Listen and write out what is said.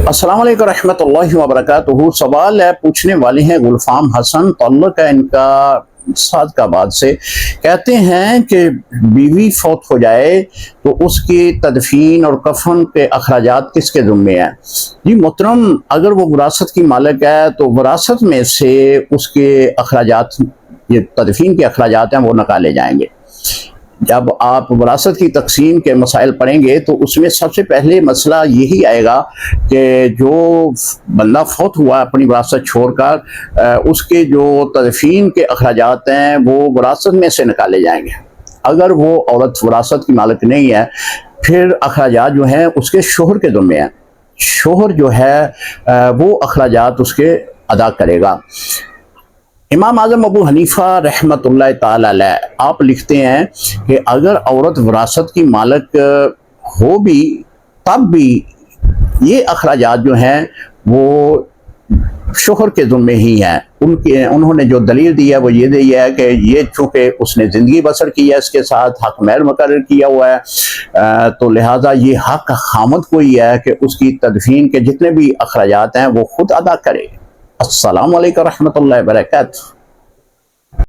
अस्सलाम वालेकुम रहमतुल्लाहि व बरकातुहू। सवाल है, पूछने वाले हैं गुलफाम हसन, ताल्लुक है इनका सादकाबाद से। कहते हैं कि बीवी फौत हो जाए तो उसकी तदफीन और कफन के अखराजात किसके ज़िम्मे हैं? जी मोहतरम, अगर वो विरासत की मालिक है तो विरासत में से उसके अखराजात, ये तदफीन के अखराजात हैं, वो निकाले जाएंगे। जब आप विरासत की तकसीम के मसाइल पढ़ेंगे तो उसमें सबसे पहले मसला यही आएगा कि जो बंदा फौत हुआ अपनी विरासत छोड़कर, उसके जो तदफीन के अखराजात हैं वो विरासत में से निकाले जाएंगे। अगर वो औरत विरासत की मालिक नहीं है, फिर अखराजात जो हैं उसके शोहर के ज़िम्मे हैं। शोहर जो है वो अखराजात उसके अदा करेगा। इमाम आज़म अबू हनीफा रहमतुल्लाह ताला अलैह आप लिखते हैं कि अगर औरत विरासत की मालिक हो भी तब भी ये अखराजात जो हैं वो शोहर के ज़िम्मे ही हैं। उन्होंने जो दलील दी है वो ये दी है कि ये चूँकि उसने ज़िंदगी बसर की है, इसके साथ हक महर मुकर्रर किया हुआ है, तो लिहाजा ये हक खामद को ही है कि उसकी तदफीन के जितने भी अखराजात हैं वो खुद अदा करे। अस्सलामु अलैकुम रहमतुल्लाहि व बरकातुहू।